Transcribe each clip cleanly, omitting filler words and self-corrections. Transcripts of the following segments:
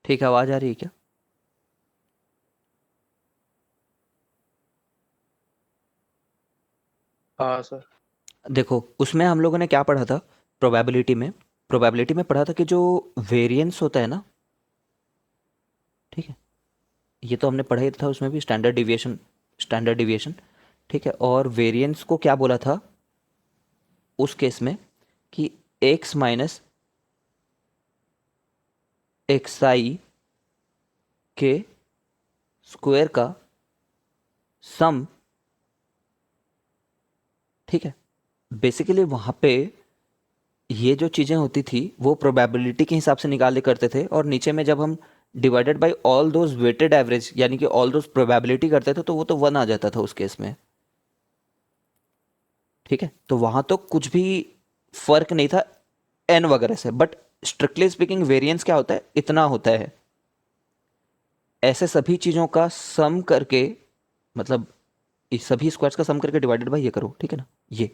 ठीक है, आवाज आ रही है क्या? हाँ सर। देखो, उसमें हम लोगों ने क्या पढ़ा था? प्रोबेबिलिटी में पढ़ा था कि जो वेरिएंस होता है ना, ठीक है, ये तो हमने पढ़ा ही था, उसमें भी स्टैंडर्ड डिविएशन, ठीक है। और वेरिएंस को क्या बोला था उस केस में कि एक्स माइनस एक्स आई के स्क्वायर का सम, ठीक है। बेसिकली वहाँ पे ये जो चीज़ें होती थी वो प्रोबेबिलिटी के हिसाब से निकाले करते थे, और नीचे में जब हम divided by all those weighted average यानी कि ऑल दोज प्रोबेबिलिटी करते थे तो वो तो वन आ जाता था उस केस में, ठीक है। तो वहाँ तो कुछ भी फर्क नहीं था एन वगैरह से, बट स्ट्रिक्टली स्पीकिंग वेरिएंस क्या होता है, इतना होता है। ऐसे सभी चीज़ों का सम करके, मतलब इस सभी स्क्वायर्स का सम करके डिवाइडेड बाय ये करो, ठीक है ना, ये।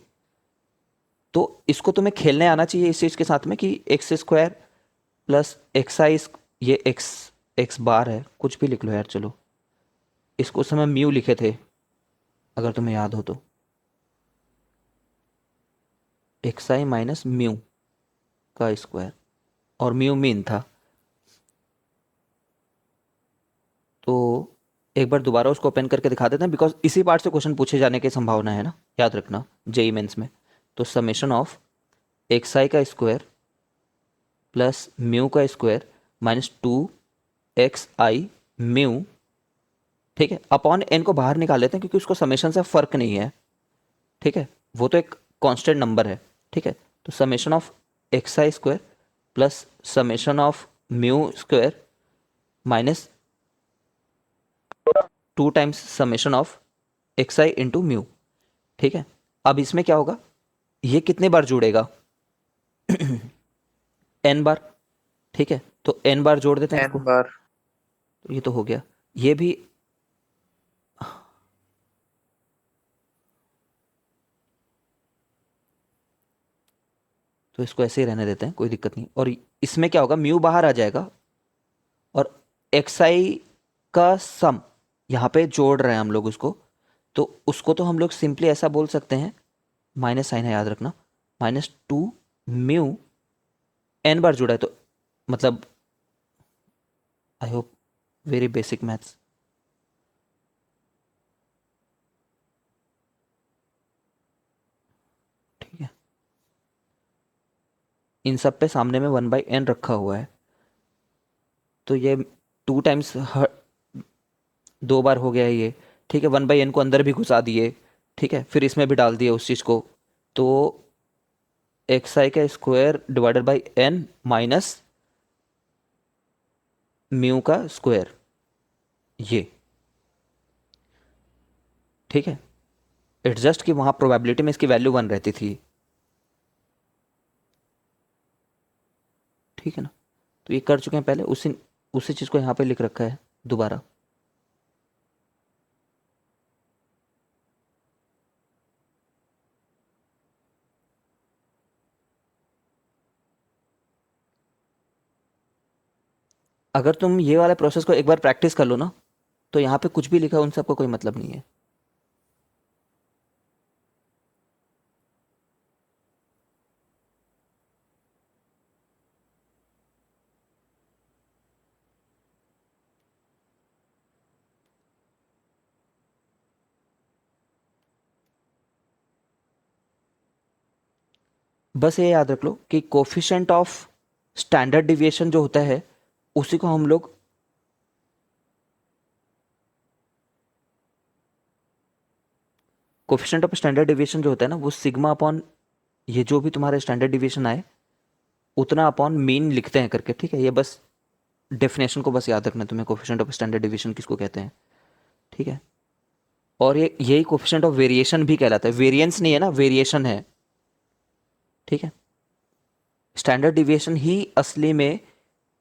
तो इसको तुम्हें खेलने आना चाहिए इस चीज़ के साथ में कि एक्स स्क्वायर प्लस एक्स आई, ये एक्स एक्स बार है, कुछ भी लिख लो यार, चलो। इसको उस समय म्यू लिखे थे, अगर तुम्हें याद हो तो, एक्स आई माइनस म्यू का स्क्वायर, और म्यू मीन था। तो एक बार दोबारा उसको ओपन करके दिखा देते हैं, बिकॉज इसी पार्ट से क्वेश्चन पूछे जाने की संभावना है ना, याद रखना, जेई मेंस में। तो समेशन ऑफ एक्स आई का स्क्वायर प्लस म्यू का स्क्वायर माइनस 2 एक्स आई म्यू, ठीक है, अपॉन एन को बाहर निकाल लेते हैं क्योंकि उसको समेशन से फर्क नहीं है, ठीक है। वो तो एक कांस्टेंट नंबर है, ठीक है। तो summation of x I square plus summation of mu square minus 2 times summation of x I into mu, ठीक है। अब इसमें क्या होगा, ये कितने बार जुड़ेगा? एन बार, ठीक है। तो एन बार जोड़ देते हैं इसको, एन बार। तो ये तो हो गया। ये भी, तो इसको ऐसे ही रहने देते हैं, कोई दिक्कत नहीं। और इसमें क्या होगा, म्यू बाहर आ जाएगा, और एक्स आई का सम यहाँ पे जोड़ रहे हैं हम लोग उसको, तो उसको तो हम लोग सिंपली ऐसा बोल सकते हैं, माइनस साइन है याद रखना, -2 म्यू, एन बार जुड़ा है तो, मतलब I hope very basic maths, ठीक है। इन सब पे सामने में 1/n रखा हुआ है, तो ये 2 टाइम्स, 2 बार हो गया है ये, ठीक है। 1/n को अंदर भी घुसा दिए, ठीक है, फिर इसमें भी डाल दिए उस चीज़ को। तो एक्स आई का square divided by N minus mu का स्क्वायर, ये, ठीक है। इट्स जस्ट कि वहां प्रोबेबिलिटी में इसकी वैल्यू 1 रहती थी, ठीक है ना। तो ये कर चुके हैं पहले, उसी उसी चीज़ को यहाँ पे लिख रखा है दोबारा। अगर तुम ये वाला प्रोसेस को एक बार प्रैक्टिस कर लो ना, तो यहाँ पे कुछ भी लिखा है उन सबका कोई मतलब नहीं है। बस ये याद रख लो कि कोफिशिएंट ऑफ स्टैंडर्ड डिविएशन जो होता है, उसी को हम लोग, कोफिशिएंट ऑफ स्टैंडर्ड डिविएशन जो होता है ना, वो सिग्मा अपॉन ये जो भी तुम्हारे स्टैंडर्ड डिविएशन आए उतना अपॉन मीन लिखते हैं करके, ठीक है। ये बस डेफिनेशन को बस याद रखना है तुम्हें, कोफिशिएंट ऑफ स्टैंडर्ड डिविएशन किसको कहते हैं, ठीक है। और ये यही कोफिशिएंट ऑफ वेरिएशन भी कहलाता है, वेरिएंस नहीं है ना, वेरिएशन है, ठीक है। स्टैंडर्ड डिविएशन ही असली में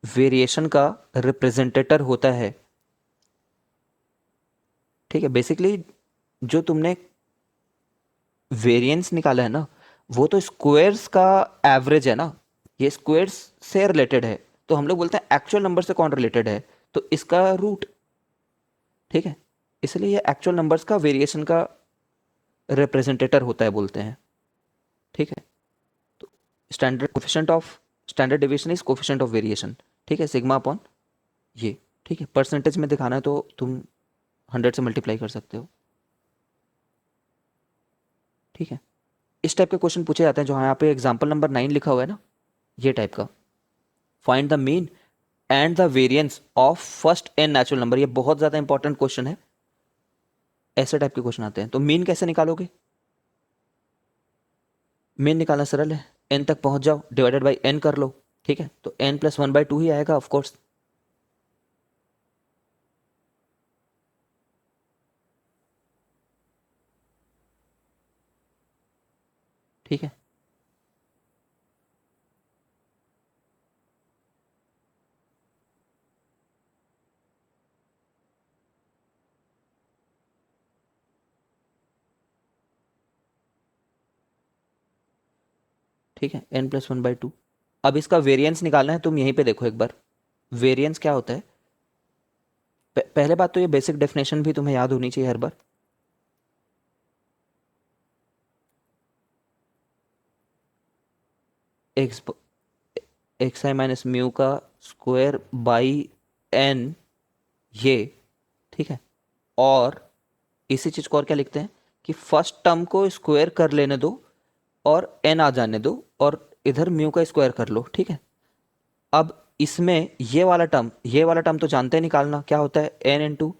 वेरिएशन का रिप्रेजेंटेटर होता है, ठीक है। बेसिकली जो तुमने वेरिएंस निकाला है ना, वो तो स्क्वायर्स का एवरेज है ना, ये स्क्वायर्स से रिलेटेड है। तो हम लोग बोलते हैं एक्चुअल नंबर से कौन रिलेटेड है, तो इसका रूट। ठीक है, इसलिए ये एक्चुअल नंबर्स का वेरिएशन का रिप्रेजेंटेटर होता है बोलते हैं। ठीक है, तो standard coefficient of standard deviation is coefficient of variation. ठीक है, सिग्मा अपॉन ये। ठीक है, परसेंटेज में दिखाना है तो तुम 100 से मल्टीप्लाई कर सकते हो। ठीक है, इस टाइप के क्वेश्चन पूछे जाते हैं जो यहाँ पे एग्जाम्पल नंबर 9 लिखा हुआ है ना, ये टाइप का। Find the mean and the variance of first N natural number, ये बहुत ज्यादा इंपॉर्टेंट क्वेश्चन है। ऐसे टाइप के क्वेश्चन आते हैं, तो मीन कैसे निकालोगे? मीन निकालना सरल है, एन तक पहुंच जाओ, डिवाइडेड बाई एन कर लो। ठीक है, तो एन प्लस 1/2 ही आएगा ऑफकोर्स। ठीक है, ठीक है, एन प्लस 1/2। अब इसका वेरिएंस निकालना है, तुम यहीं पे देखो एक बार वेरिएंस क्या होता है। पहले बात तो ये बेसिक डेफिनेशन भी तुम्हें याद होनी चाहिए हर बार। एक्स एक्स आई माइनस म्यू का स्क्वायर बाई एन, ये। ठीक है, और इसी चीज को और क्या लिखते हैं कि फर्स्ट टर्म को स्क्वायर कर लेने दो और एन आ जाने दो, और इधर म्यू का स्क्वायर कर लो। ठीक है, अब इसमें ये वाला टर्म तो जानते हैं निकालना, क्या होता है, N into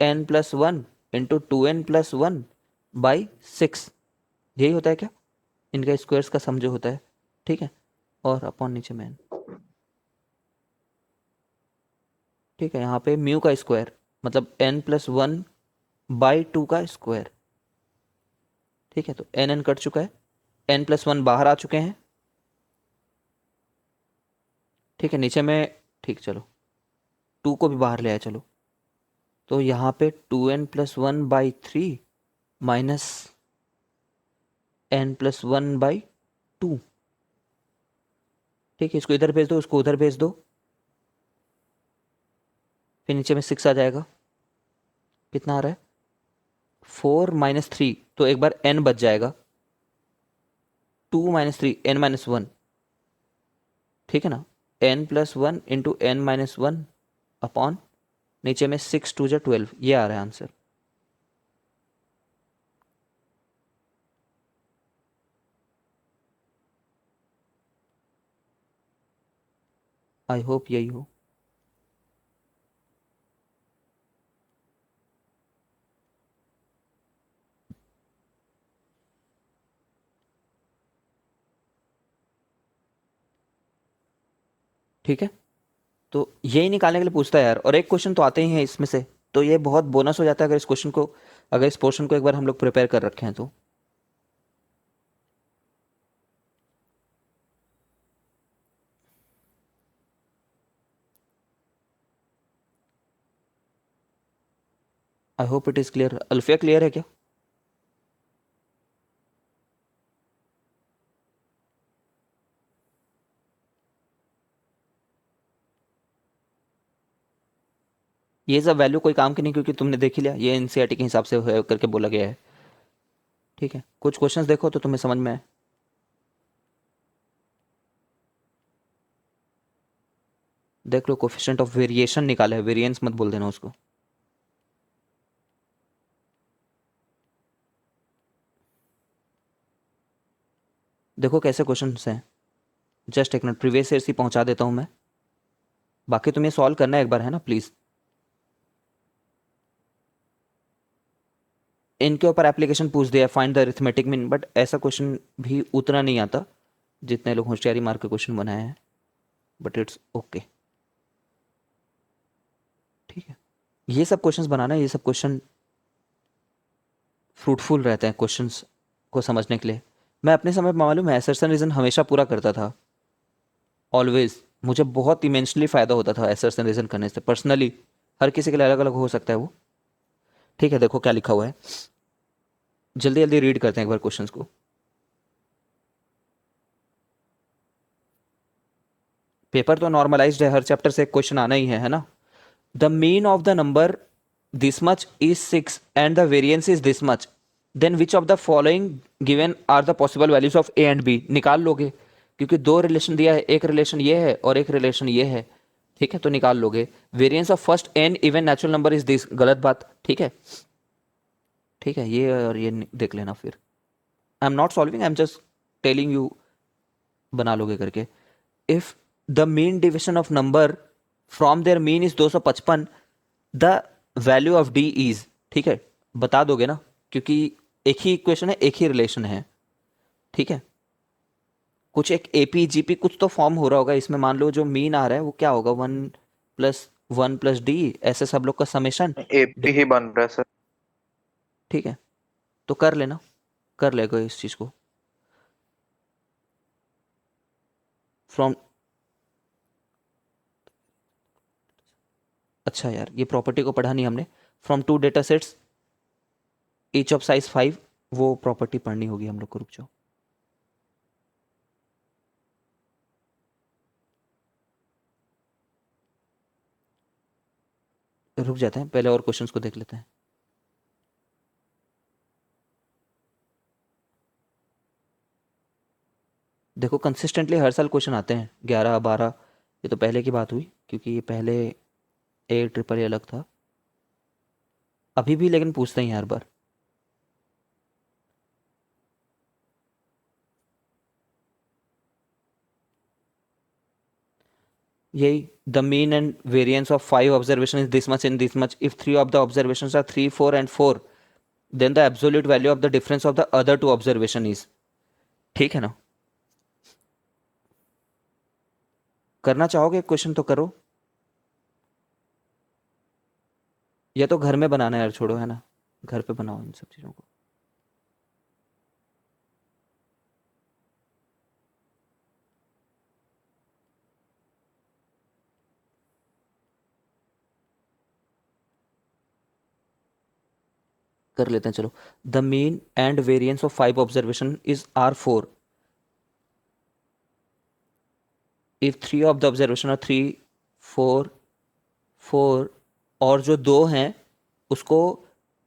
N plus 1 into 2n+1 by 6। यही होता है क्या, इनका स्क्वायर्स का सम जो होता है। ठीक है, और अपॉन नीचे में n। ठीक है, यहाँ पे म्यू का स्क्वायर मतलब n+1/2 का स्क्वायर। ठीक है, तो n कट चुका है, n+1 बाहर आ चुके हैं। ठीक है, नीचे में, ठीक, चलो 2 को भी बाहर ले आए, चलो। तो यहाँ पे 2n+1/3 माइनस n+1/2। ठीक है, इसको इधर भेज दो, इसको उधर भेज दो, फिर नीचे में 6 आ जाएगा। कितना आ रहा है, 4 - 3, तो एक बार n बच जाएगा, 2 - 3 n-1। ठीक है ना, n+1 इंटू n-1 अपॉन नीचे में 6 × 2 = 12, ये आ रहा है आंसर। आई होप यही हो। ठीक है, तो यही निकालने के लिए पूछता है यार, और एक क्वेश्चन तो आते ही हैं इसमें से, तो ये बहुत बोनस हो जाता है अगर इस क्वेश्चन को, अगर इस पोर्शन को एक बार हम लोग प्रिपेयर कर रखे हैं तो। I hope it is clear. Alfiya clear है क्या? ये सब वैल्यू कोई काम की नहीं, क्योंकि तुमने देख ही लिया, ये एनसीईआरटी के हिसाब से है करके बोला गया है। ठीक है, कुछ क्वेश्चंस देखो तो तुम्हें समझ में आए। देख लो, कोफिशिएंट ऑफ वेरिएशन निकाला है, वेरिएंस मत बोल देना उसको। देखो कैसे क्वेश्चंस हैं, जस्ट एक मिनट, प्रीवियस ईयर ही पहुंचा देता हूं मैं, बाकी तुम्हें सॉल्व करना है एक बार, है ना प्लीज। इनके ऊपर एप्लीकेशन पूछ दिया, find the arithmetic mean, but ऐसा क्वेश्चन भी उतना नहीं आता जितने लोग होशियारी मार के क्वेश्चन बनाए हैं, बट इट्स ओके। ठीक है, ये सब क्वेश्चंस बनाना, ये सब क्वेश्चन फ्रूटफुल रहते हैं क्वेश्चंस को समझने के लिए। मैं अपने समय पर मालूम है असर्शन रीजन हमेशा पूरा करता था, ऑलवेज। मुझे बहुत इमेंसली फायदा होता था असर्शन रीजन करने से, पर्सनली। हर किसी के लिए अलग अलग हो सकता है वो। ठीक है, देखो क्या लिखा हुआ है, जल्दी जल्दी रीड करते हैं एक बार क्वेश्चंस को। पेपर तो नॉर्मलाइज्ड है, हर चैप्टर से एक क्वेश्चन आना ही है ना। The mean of the number this much is 6 and the variance is this much, then which of the following given are the possible values of A and B. निकाल लोगे, क्योंकि दो रिलेशन दिया है, एक रिलेशन ये है और एक रिलेशन ये है, ठीक है, तो निकाल लोगे। Variance of first N even natural number is this, गलत बात, ठीक है। ठीक है, ये और ये देख लेना फिर। I am not solving, I am just telling you, बना लोगे करके। If the mean division of number from there mean is 255, the value of D is, ठीक है, बता दोगे ना, क्योंकि एक ही इक्वेशन है, एक ही रिलेशन है, ठीक है। कुछ एक एपी जीपी कुछ तो फॉर्म हो रहा होगा इसमें, मान लो जो मीन आ रहा है वो क्या होगा, 1 + 1 + डी, ऐसे सब लोग का समेशन, एपी ही बन रहा है सर। ठीक है। तो कर लेना, कर लेगा इस चीज को फ्रॉम। अच्छा यार, ये प्रॉपर्टी को पढ़ा नहीं हमने। From two data sets each of size 5, वो प्रॉपर्टी पढ़नी होगी हम लोग को, रुक जाओ। रुक जाते हैं, पहले और क्वेश्चंस को देख लेते हैं। देखो कंसिस्टेंटली हर साल क्वेश्चन आते हैं, 11 12, ये तो पहले की बात हुई, क्योंकि ये पहले ए ट्रिपल ए अलग था, अभी भी लेकिन पूछते हैं हर बार। यही, the mean and variance of 5 observation is this much in this much, if 3 of the observations are 3 4 and 4, then the absolute value of the difference of the other two observation is, ठीक है ना। करना चाहोगे question तो करो, या तो घर में बनाना है यार, छोड़ो, है ना, घर पे बनाओ इन सब चीज़ों को। कर लेते हैं चलो। The mean and variance of 5 observation is R4 if 3 of the observation are 3 4 4, और जो दो हैं उसको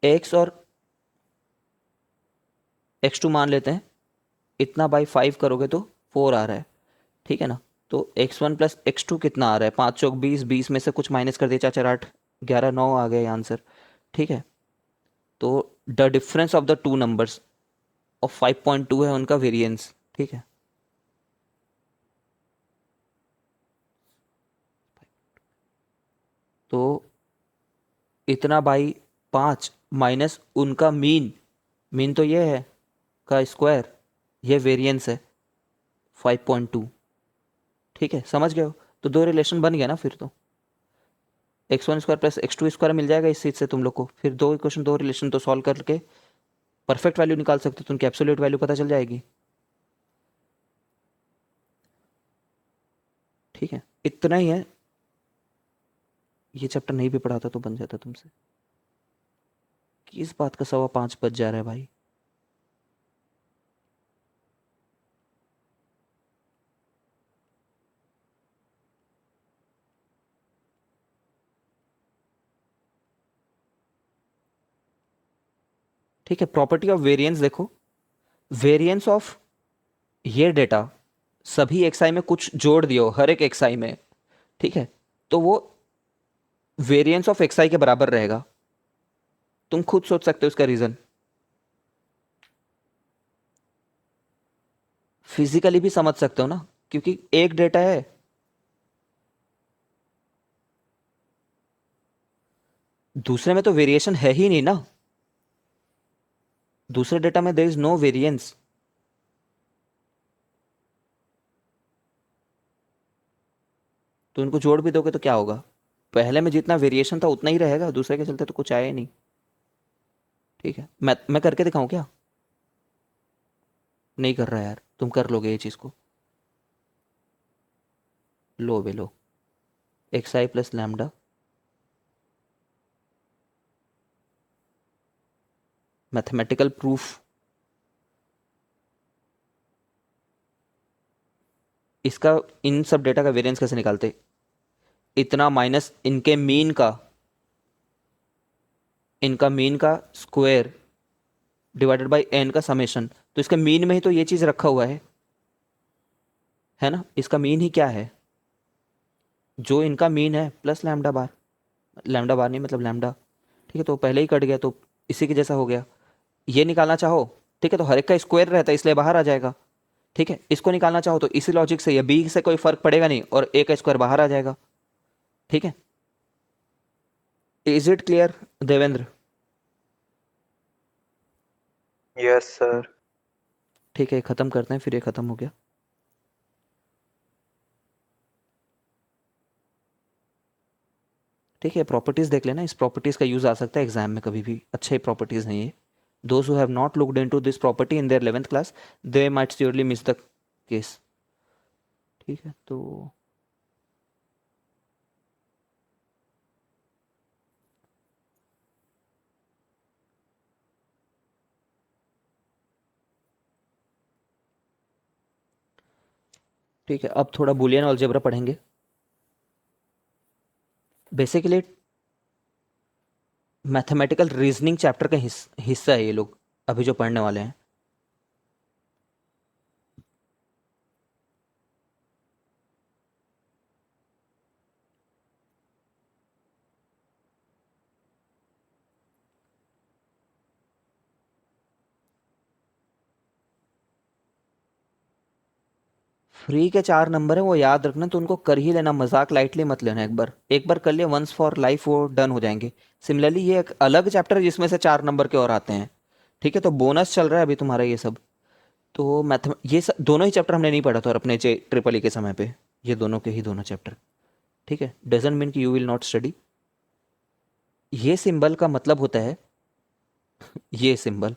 x और x2 मान लेते हैं, इतना बाई 5 करोगे तो 4 आ रहा है, ठीक है ना। तो x1 + x2 कितना आ रहा है, 5 चौक 20, 20 में से कुछ माइनस कर दिया, 4 4 8 11 9 आ गया आंसर, ठीक है। तो the difference of the two numbers of 5.2 है उनका वेरिएंस, ठीक है। तो इतना बाई 5 माइनस उनका मीन, मीन तो ये है का स्क्वायर, ये वेरिएंस है 5.2, ठीक है, समझ गए हो। तो दो रिलेशन बन गया ना फिर तो, x1² + x2² मिल जाएगा इस चीज से तुम लोग को, फिर दो इक्वेशन दो रिलेशन तो सॉल्व करके परफेक्ट वैल्यू निकाल सकते हो, तो उनकी एब्सोल्यूट वैल्यू पता चल जाएगी, ठीक है, इतना ही है। ये चैप्टर नहीं भी पढ़ाता तो बन जाता तुमसे। किस बात का 5:15 बज जा रहा है भाई। ठीक है, प्रॉपर्टी ऑफ वेरिएंस देखो, वेरिएंस ऑफ ये डेटा सभी एक्सआई में कुछ जोड़ दियो, हर एक एक्सआई में, ठीक है, तो वो वेरिएंस ऑफ एक्सआई के बराबर रहेगा। तुम खुद सोच सकते हो इसका रीजन, फिजिकली भी समझ सकते हो ना, क्योंकि एक डेटा है, दूसरे में तो वेरिएशन है ही नहीं ना, दूसरे डेटा में देयर इज नो वेरिएंस। तो इनको जोड़ भी दोगे तो क्या होगा, पहले में जितना वेरिएशन था उतना ही रहेगा, दूसरे के चलते तो कुछ आया ही नहीं, ठीक है। मैं करके दिखाऊं क्या, नहीं कर रहा यार, तुम कर लोगे ये चीज को, लो बे लो, xi + λ मैथमेटिकल प्रूफ इसका इन सब डेटा का वेरिएंस कैसे निकालते? इतना माइनस इनका मीन का स्क्वायर डिवाइडेड बाय एन का समेशन। तो इसका मीन में ही तो ये चीज रखा हुआ है ना? इसका मीन ही क्या है? जो इनका मीन है प्लस लैम्डा बार, लैम्डा बार नहीं मतलब लैम्डा। ठीक है, तो पहले ही कट गया तो इसी के जैसा हो गया। ये निकालना चाहो, ठीक है, तो हर एक का स्क्वायर रहता है इसलिए बाहर आ जाएगा। ठीक है, इसको निकालना चाहो तो इसी लॉजिक से ये बी से कोई फर्क पड़ेगा नहीं और ए का स्क्वायर बाहर आ जाएगा। ठीक है, is it clear Devendra? Yes sir. ठीक है, खत्म करते हैं, फिर ये खत्म हो गया। ठीक है, प्रॉपर्टीज देख लेना, इस प्रॉपर्टीज का यूज आ सकता है एग्जाम में कभी भी, अच्छे प्रॉपर्टीज हैं ये। Those who have not looked into this property in their 11th class, they might surely miss the case. ठीक है, तो ठीक है, अब थोड़ा बुलियन अलजेब्रा पढ़ेंगे। बेसिकली मैथमेटिकल रीजनिंग चैप्टर का हिस्सा है ये लोग अभी जो पढ़ने वाले हैं। फ्री के 4 नंबर है वो याद रखना, तो उनको कर ही लेना, मजाक लाइटली मत लेना। एक बार कर लिया वंस फॉर लाइफ, वो डन हो जाएंगे। सिमिलरली ये एक अलग चैप्टर है जिसमें से 4 नंबर के और आते हैं। ठीक है, तो बोनस चल रहा है अभी तुम्हारा ये सब। तो दोनों ही चैप्टर हमने नहीं पढ़ा था और अपने ट्रिपल ई के समय पे, ये दोनों के ही दोनों चैप्टर। ठीक है, डजेंट मीन कि यू विल नॉट स्टडी। ये सिंबल का मतलब होता है ये सिंबल।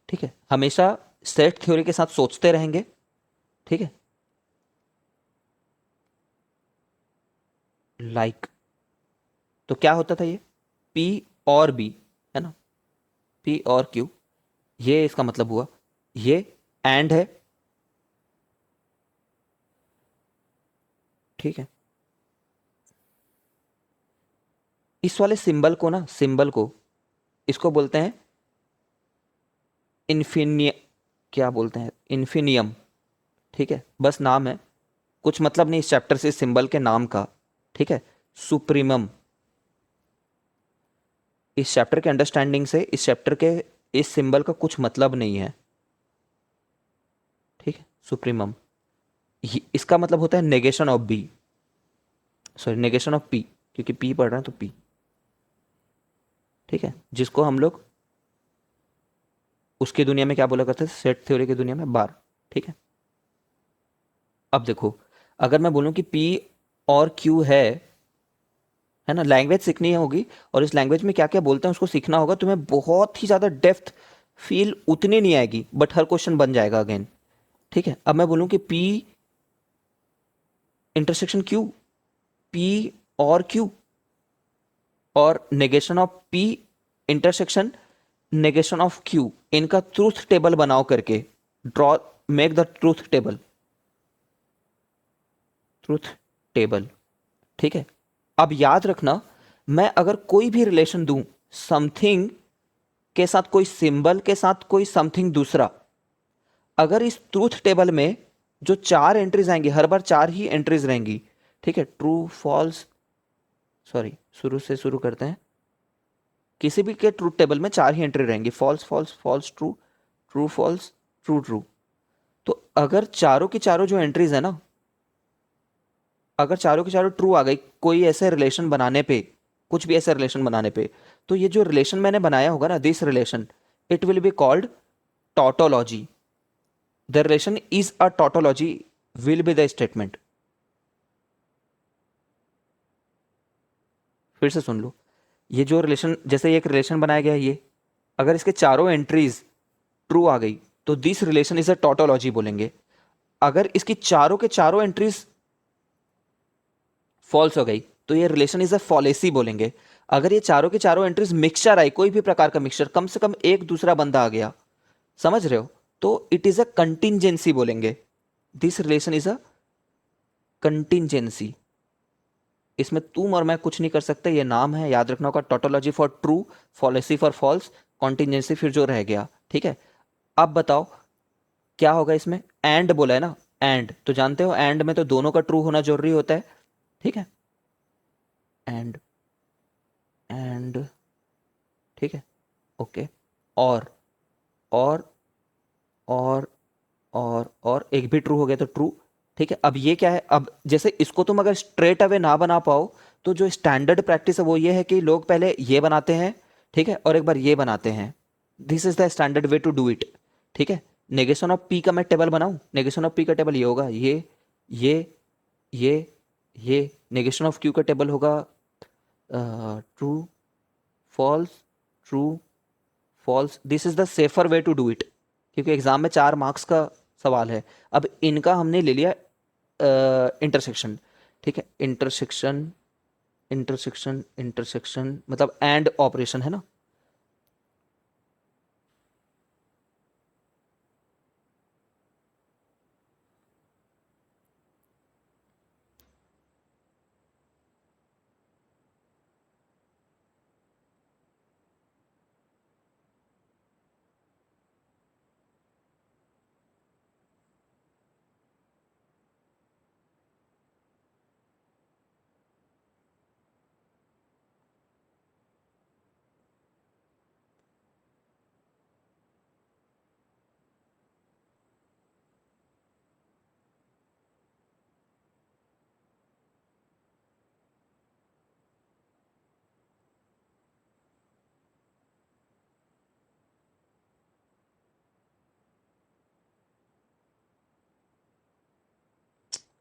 ठीक है, हमेशा सेट थ्योरी के साथ सोचते रहेंगे। ठीक है, लाइक तो क्या होता था ये? पी और बी, है ना, पी और क्यू, ये इसका मतलब हुआ। ये एंड है। ठीक है, इस वाले सिंबल को इसको बोलते हैं इन्फिनिय क्या बोलते हैं? इन्फिनियम। ठीक है, बस नाम है, कुछ मतलब नहीं इस चैप्टर से, इस सिंबल के नाम का। ठीक है, सुप्रीमम, इस चैप्टर के अंडरस्टैंडिंग से इस चैप्टर के इस सिंबल का कुछ मतलब नहीं है। ठीक है, सुप्रीमम, इसका मतलब होता है negation of B, sorry negation of P, क्योंकि पी पढ़ रहे हैं तो पी। ठीक है, जिसको हम लोग उसकी दुनिया में क्या बोला करते थे, सेट थ्योरी की दुनिया में बार। ठीक है, अब देखो, अगर मैं बोलूं कि पी और क्यू है ना, लैंग्वेज सीखनी होगी और इस लैंग्वेज में क्या क्या बोलते हैं उसको सीखना होगा, तुम्हें बहुत ही ज्यादा डेप्थ फील उतनी नहीं आएगी, बट हर क्वेश्चन बन जाएगा अगेन। ठीक है, अब मैं बोलूं कि पी इंटरसेक्शन क्यू, पी और क्यू, और negation of P intersection negation of Q, इनका ट्रूथ टेबल बनाओ करके, draw, make the truth table. ठीक है, अब याद रखना, मैं अगर कोई भी रिलेशन दूं समथिंग के साथ, कोई सिंबल के साथ कोई समथिंग दूसरा, अगर इस ट्रूथ टेबल में जो 4 एंट्रीज आएंगी, हर बार 4 ही एंट्रीज रहेंगी। ठीक है, ट्रू फॉल्स, सॉरी शुरू से शुरू करते हैं, किसी भी के ट्रूथ टेबल में 4 ही एंट्री रहेंगी, false false false true, true false true true. तो अगर चारों की चारों जो एंट्रीज है ना, अगर चारों की चारों ट्रू आ गई कोई ऐसे रिलेशन बनाने पे, कुछ भी ऐसे रिलेशन बनाने पे, तो ये जो रिलेशन मैंने बनाया होगा ना, this relation, it will be called tautology. The relation is a tautology will be the statement. फिर से सुन लो, ये जो रिलेशन, जैसे एक रिलेशन बनाया गया है ये, अगर इसके चारों एंट्रीज ट्रू आ गई तो this relation is a tautology बोलेंगे। अगर इसकी चारों के चारों एंट्रीज फॉल्स हो गई तो ये रिलेशन इज अ फॉलेसी बोलेंगे। अगर ये चारों के चारों एंट्रीज मिक्सचर आई, कोई भी प्रकार का मिक्सचर, कम से कम एक दूसरा बंदा आ गया, समझ रहे हो, तो इट इज अ कंटिंजेंसी बोलेंगे। This relation is a contingency. इसमें तुम और मैं कुछ नहीं कर सकते, ये नाम है, याद रखना होगा। Tautology for true, fallacy for false, contingency फिर जो रह गया। ठीक है, अब बताओ क्या होगा इसमें। एंड बोला है ना, एंड तो जानते हो, एंड में तो दोनों का ट्रू होना जरूरी होता है। ठीक है, एंड, एंड, ठीक है, ओके। और और और और एक भी ट्रू हो गया तो ट्रू। ठीक है, अब ये क्या है, अब जैसे इसको तुम अगर स्ट्रेट अवे ना बना पाओ, तो जो स्टैंडर्ड प्रैक्टिस है वो ये है कि लोग पहले ये बनाते हैं, ठीक है, और एक बार ये बनाते हैं। This is the standard way to do it. ठीक है, नेगेशन ऑफ पी का मैं टेबल बनाऊं, नेगेशन ऑफ पी का टेबल ये होगा, ये ये ये नेगेशन ऑफ क्यू का टेबल होगा true, false, true, false. This is the safer way to do it, क्योंकि एग्जाम में 4 मार्क्स का सवाल है। अब इनका हमने ले लिया इंटरसेक्शन। ठीक है, इंटरसेक्शन, इंटरसेक्शन, इंटरसेक्शन मतलब एंड ऑपरेशन है ना।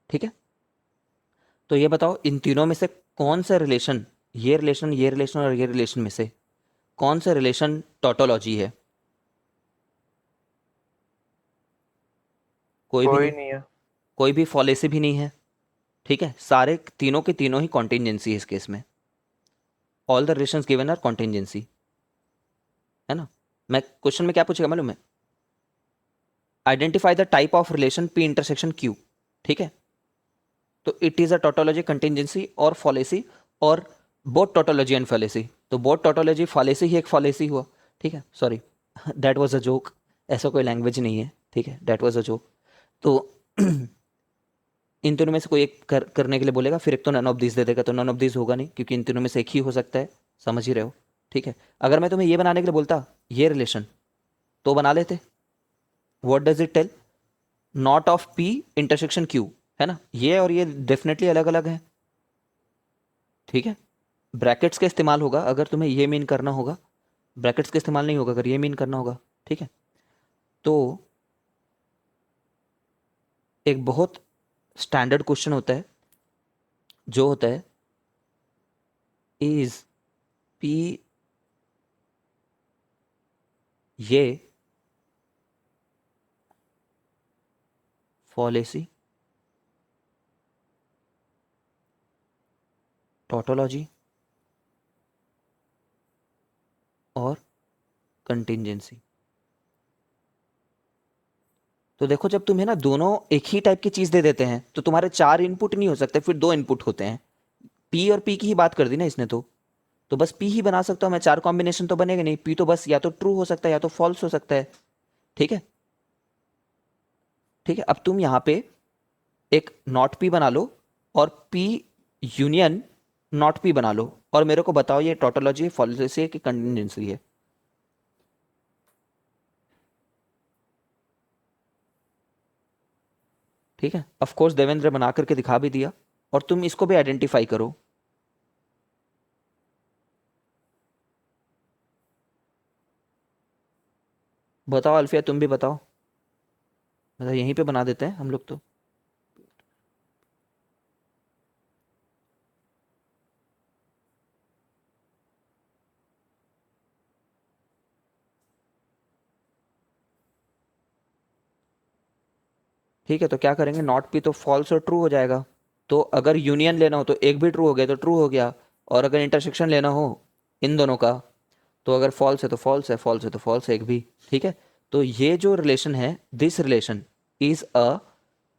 ठीक है, तो ये बताओ इन तीनों में से कौन सा रिलेशन, ये रिलेशन, ये रिलेशन और ये रिलेशन में से कौन सा रिलेशन टोटोलॉजी है। कोई भी कोई नहीं, नहीं है। कोई भी फॉलेसी भी नहीं है। ठीक है, सारे तीनों के तीनों ही कॉन्टिजेंसी है इस केस में। All the relations given are contingency, है ना। मैं क्वेश्चन में क्या पूछेगा मालूम है, identify the type of relation P intersection Q. ठीक है, तो it is a tautology, contingency और फॉलेसी, और बोथ टोटोलॉजी एंड फॉलेसी। तो बोथ टोटोलॉजी, फॉलेसी ही एक फॉलेसी हुआ। ठीक है, sorry, that was a joke, ऐसा कोई लैंग्वेज नहीं है। ठीक है, दैट वाज अ जोक। तो इन तीनों में से कोई एक करने के लिए बोलेगा, फिर एक तो नन ऑफ दिस दे देगा, तो नन ऑफ दिस होगा नहीं, क्योंकि इन तीनों में से एक ही हो सकता है। समझ ही रहे हो। ठीक है, अगर मैं तुम्हें ये बनाने के लिए बोलता, ये रिलेशन, तो बना लेते। What does it tell, not of P intersection Q, है ना। ये और ये डेफिनेटली अलग अलग है। ठीक है, ब्रैकेट्स का इस्तेमाल होगा अगर तुम्हें ये मीन करना होगा, ब्रैकेट्स का इस्तेमाल नहीं होगा अगर ये मीन करना होगा। ठीक है, तो एक बहुत स्टैंडर्ड क्वेश्चन होता है, जो होता है इज पी ये फॉलेसी, टोटोलॉजी और कंटिजेंसी। तो देखो, जब तुम्हें ना दोनों एक ही टाइप की चीज दे देते हैं, तो तुम्हारे 4 इनपुट नहीं हो सकते, फिर 2 इनपुट होते हैं। पी और पी की ही बात कर दी ना इसने, तो बस पी ही बना सकता हूं मैं, 4 कॉम्बिनेशन तो बनेगा नहीं। पी तो बस या तो ट्रू हो सकता है या तो फॉल्स हो सकता है। ठीक है, ठीक है, अब तुम यहां पे एक नॉट पी बना लो और पी यूनियन नॉट पी बना लो, और मेरे को बताओ ये टोटोलॉजी फॉलेसी है कि कंटिजेंसी है। ठीक है, ऑफ कोर्स देवेंद्र बना करके दिखा भी दिया, और तुम इसको भी आइडेंटिफाई करो। बताओ अल्फिया, तुम भी बताओ, मतलब यहीं पे बना देते हैं हम लोग तो। ठीक है, तो क्या करेंगे, नॉट पी तो फॉल्स और ट्रू हो जाएगा। तो अगर यूनियन लेना हो तो एक भी ट्रू हो गया तो ट्रू हो गया, और अगर इंटरसेक्शन लेना हो इन दोनों का, तो अगर फॉल्स है तो फॉल्स है, फॉल्स है तो फॉल्स है एक भी। ठीक है, तो ये जो रिलेशन है, this relation is a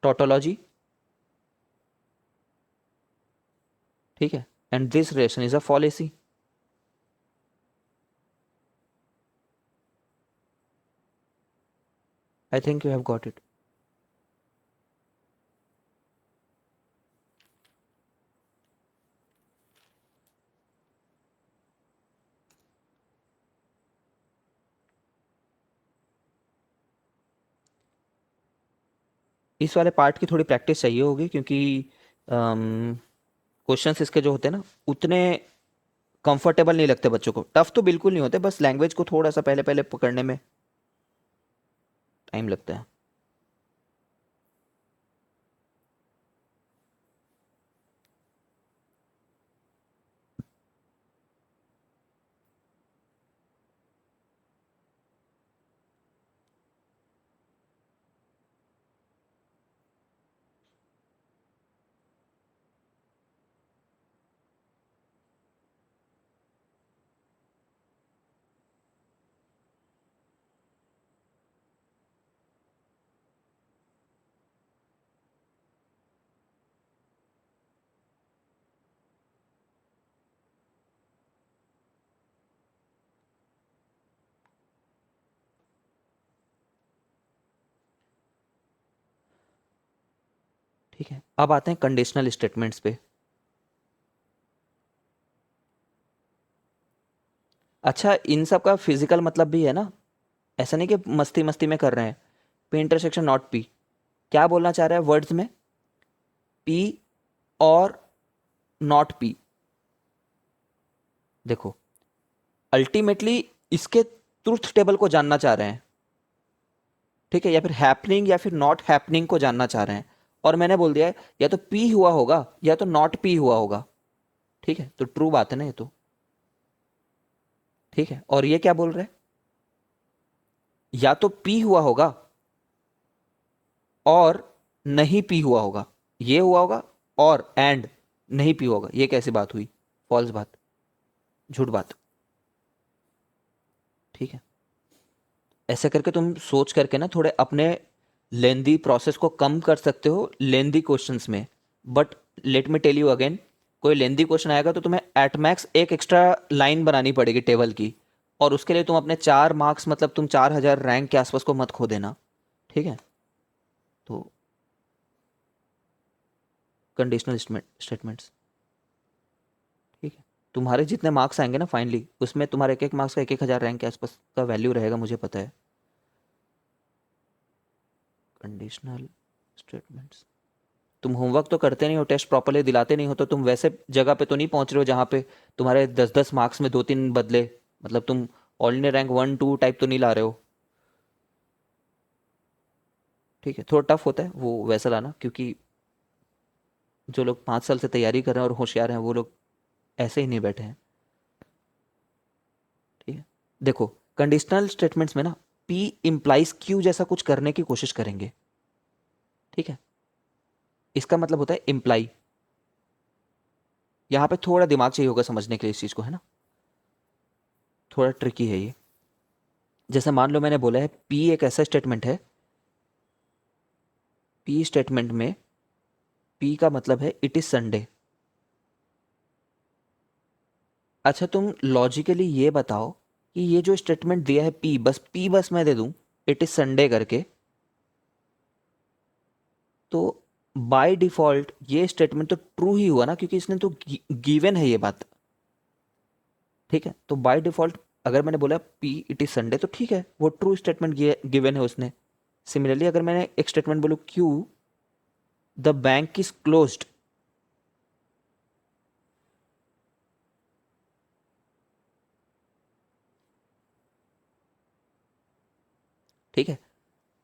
tautology ठीक है, and this relation is a fallacy. I think you have got it. इस वाले पार्ट की थोड़ी प्रैक्टिस चाहिए होगी, क्योंकि क्वेश्चंस इसके जो होते हैं ना उतने कंफर्टेबल नहीं लगते बच्चों को। टफ तो बिल्कुल नहीं होते, बस लैंग्वेज को थोड़ा सा पहले पहले पकड़ने में टाइम लगता है। ठीक है, अब आते हैं कंडीशनल स्टेटमेंट्स पे। अच्छा, इन सब का फिजिकल मतलब भी है ना, ऐसा नहीं कि मस्ती मस्ती में कर रहे हैं। पी इंटरसेक्शन नॉट पी, क्या बोलना चाह रहा है वर्ड्स में? पी और नॉट पी। देखो, अल्टीमेटली इसके ट्रुथ टेबल को जानना चाह रहे हैं, ठीक है, या फिर हैपनिंग या फिर नॉट हैपनिंग को जानना चाह रहे हैं। और मैंने बोल दिया है या तो पी हुआ होगा या तो नॉट पी हुआ होगा। ठीक है, तो ट्रू बात है ना ये तो। ठीक है, और ये क्या बोल रहे हैं? या तो पी हुआ होगा और नहीं पी हुआ होगा, ये हुआ होगा और एंड नहीं पी हुआ होगा। ये कैसी बात हुई? फॉल्स बात, झूठ बात। ठीक है, ऐसे करके तुम सोच करके ना थोड़े अपने लेंदी प्रोसेस को कम कर सकते हो लेंदी क्वेश्चंस में। But let me tell you again, कोई लेंदी क्वेश्चन आएगा तो तुम्हें एट मैक्स एक एक्स्ट्रा लाइन बनानी पड़ेगी टेबल की, और उसके लिए तुम अपने 4 मार्क्स, मतलब तुम 4000 रैंक के आसपास को मत खो देना। ठीक है, तो कंडीशनल स्टेटमेंट्स। ठीक है, तुम्हारे जितने मार्क्स आएंगे ना फाइनली, उसमें तुम्हारे एक एक मार्क्स का 1000 रैंक के आसपास का वैल्यू रहेगा, मुझे पता है। Conditional statements. तुम होमवर्क तो करते नहीं हो, टेस्ट प्रॉपरली दिलाते नहीं हो, तो तुम वैसे जगह पे तो नहीं पहुंच रहे हो जहाँ पे तुम्हारे 10-10 मार्क्स में 2-3 बदले। मतलब तुम ऑल रैंक 1-2 टाइप तो नहीं ला रहे हो। ठीक है, थोड़ा टफ होता है वो वैसा लाना, क्योंकि जो लोग 5 साल से तैयारी कर रहे हैं और होशियार हैं वो लोग ऐसे ही नहीं बैठे हैं। ठीक है, देखो, कंडीशनल स्टेटमेंट्स में ना पी इम्प्लाइज क्यू जैसा कुछ करने की कोशिश करेंगे। ठीक है, इसका मतलब होता है इम्प्लाई। यहाँ पे थोड़ा दिमाग चाहिए होगा समझने के लिए इस चीज को, है ना, थोड़ा ट्रिकी है ये। जैसे मान लो मैंने बोला है पी एक ऐसा स्टेटमेंट है, पी स्टेटमेंट में पी का मतलब है इट इज संडे। अच्छा, तुम लॉजिकली ये बताओ कि ये जो स्टेटमेंट दिया है पी बस मैं दे दूं इट इज संडे करके, तो बाय डिफॉल्ट ये स्टेटमेंट तो ट्रू ही हुआ ना, क्योंकि इसने तो गिवन है ये बात। ठीक है, तो बाय डिफॉल्ट अगर मैंने बोला पी इट इज संडे तो ठीक है, वो ट्रू स्टेटमेंट गिवन है उसने। सिमिलरली अगर मैंने एक स्टेटमेंट बोलूं Q the bank is closed, ठीक है,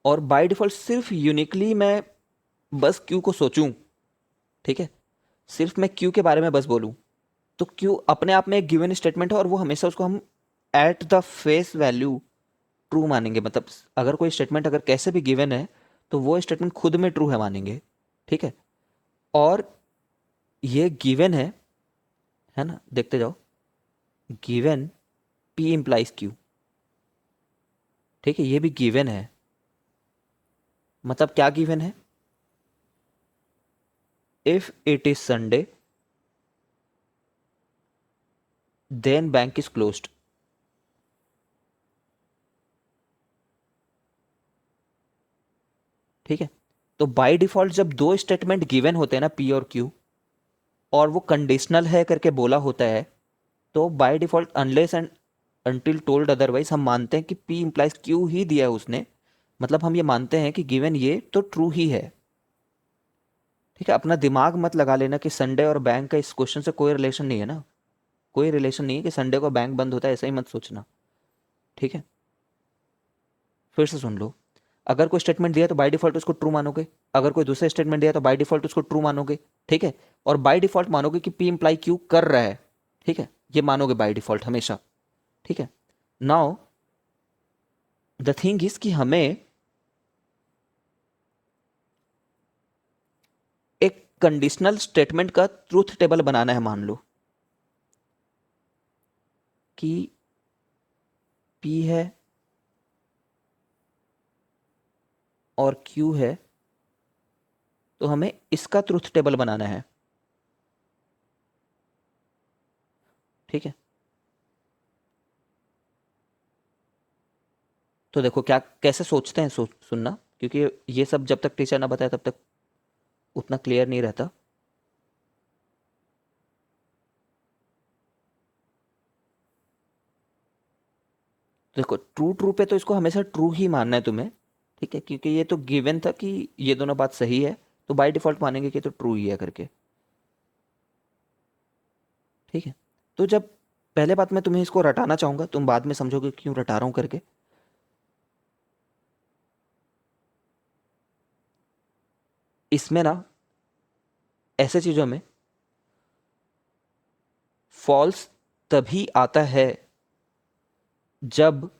और बाय डिफॉल्ट सिर्फ यूनिकली मैं बस क्यू को सोचूं, ठीक है, सिर्फ मैं क्यू के बारे में बस बोलूं, तो क्यू अपने आप में एक गिवन स्टेटमेंट है और वो हमेशा उसको हम at the face value true मानेंगे। मतलब अगर कोई स्टेटमेंट अगर कैसे भी गिवन है तो वो स्टेटमेंट खुद में ट्रू है मानेंगे। ठीक है, और ये गिवन है ना, देखते जाओ, गिवन पी इंप्लाइज क्यू। ठीक है, ये भी गिवन है। मतलब क्या गिवन है? If it is Sunday then bank is closed. ठीक है, तो बाय डिफॉल्ट जब दो स्टेटमेंट गिवन होते हैं ना, पी और क्यू, और वो कंडीशनल है करके बोला होता है, तो by default unless and until told otherwise हम मानते हैं कि पी इंप्लाइज क्यू ही दिया है उसने। मतलब हम ये मानते हैं कि गिवन ये तो ट्रू ही है। ठीक है, अपना दिमाग मत लगा लेना कि संडे और बैंक का इस क्वेश्चन से कोई रिलेशन नहीं है ना। कोई रिलेशन नहीं है कि संडे को बैंक बंद होता है, ऐसा ही मत सोचना। ठीक है, फिर से सुन लो। अगर कोई स्टेटमेंट दिया तो बाय डिफॉल्ट उसको ट्रू मानोगे, अगर कोई दूसरा स्टेटमेंट दिया तो बाय डिफॉल्ट उसको ट्रू मानोगे। ठीक है, और बाय डिफॉल्ट मानोगे कि पी इंप्लाई क्यू कर रहा है। ठीक है, ये मानोगे बाय डिफॉल्ट हमेशा। ठीक है, नाउ द थिंग इज कि हमें एक कंडीशनल स्टेटमेंट का ट्रूथ टेबल बनाना है। मान लो कि पी है और क्यू है, तो हमें इसका ट्रूथ टेबल बनाना है। ठीक है, तो देखो क्या कैसे सोचते हैं, सुनना, क्योंकि ये सब जब तक टीचर ना बताए तब तक उतना क्लियर नहीं रहता। देखो ट्रू ट्रू पे तो इसको हमेशा ट्रू ही मानना है तुम्हें। ठीक है, क्योंकि ये तो गिवन था कि ये दोनों बात सही है, तो बाय डिफॉल्ट मानेंगे कि तो ट्रू ही है करके। ठीक है, तो जब पहले बात मैं तुम्हें इसको रटाना चाहूंगा, तुम बाद में समझोगे क्यों रटा रहा हूं करके। इसमें ना ऐसे चीजों में फॉल्स तभी आता है जब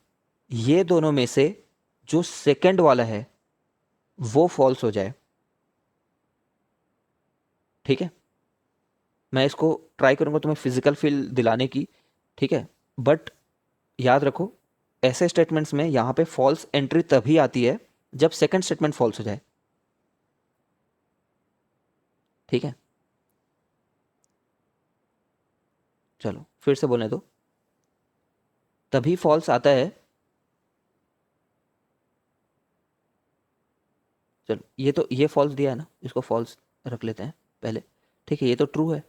ये दोनों में से जो सेकंड वाला है वो फॉल्स हो जाए। ठीक है, मैं इसको ट्राई करूंगा तुम्हें फिजिकल फील दिलाने की। ठीक है, बट याद रखो, ऐसे स्टेटमेंट्स में यहां पे फॉल्स एंट्री तभी आती है जब सेकंड स्टेटमेंट फॉल्स हो जाए। ठीक है, चलो फिर से बोलने दो। तभी फॉल्स आता है, चलो ये तो ये फॉल्स दिया है ना, इसको फॉल्स रख लेते हैं पहले। ठीक है, ये तो ट्रू है,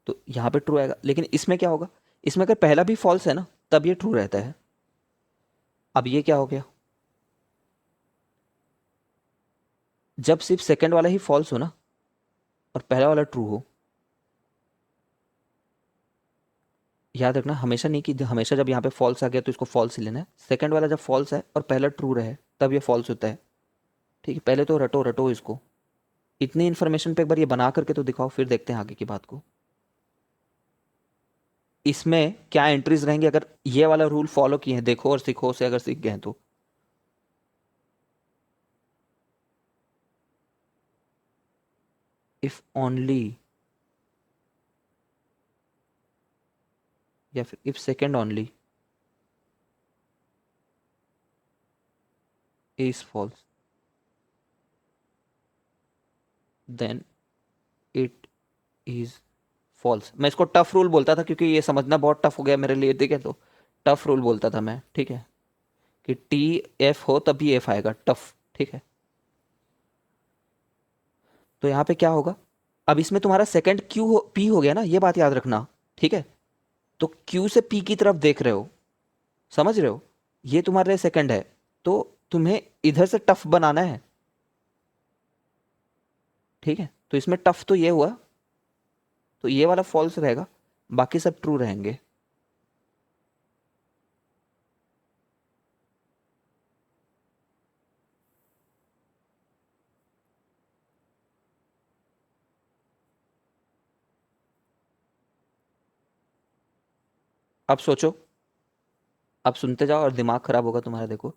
तो यहाँ पे ट्रू आएगा। लेकिन इसमें क्या होगा, इसमें अगर पहला भी फॉल्स है ना तब ये ट्रू रहता है। अब ये क्या हो गया, जब सिर्फ सेकंड वाला ही फॉल्स हो ना और पहला वाला ट्रू हो। याद रखना, हमेशा नहीं कि हमेशा जब यहाँ पे फॉल्स आ गया तो इसको फॉल्स ही लेना है। सेकंड वाला जब फॉल्स है और पहला ट्रू रहे तब ये फॉल्स होता है। ठीक है, पहले तो रटो रटो इसको, इतनी इन्फॉर्मेशन पे एक बार ये बना करके तो दिखाओ, फिर देखते हैं आगे की बात को। इसमें क्या एंट्रीज रहेंगे अगर ये वाला रूल फॉलो किए हैं, देखो और सीखो से अगर सीख गए हैं तो। इफ ओनली, या फिर if second only is false, then it is false. मैं इसको टफ रूल बोलता था क्योंकि ये समझना बहुत टफ हो गया मेरे लिए। ठीक है, तो टफ रूल बोलता था मैं। ठीक है, कि टी एफ हो तभी एफ आएगा, टफ। ठीक है, तो यहाँ पे क्या होगा, अब इसमें तुम्हारा सेकंड क्यू हो, पी हो गया ना, ये बात याद रखना। ठीक है, तो क्यू से पी की तरफ देख रहे हो, समझ रहे हो, ये तुम्हारे सेकंड है, तो तुम्हें इधर से टफ बनाना है। ठीक है, तो इसमें टफ तो ये हुआ, तो ये वाला फॉल्स रहेगा, बाकी सब ट्रू रहेंगे। अब सोचो, अब सुनते जाओ और दिमाग खराब होगा तुम्हारा। देखो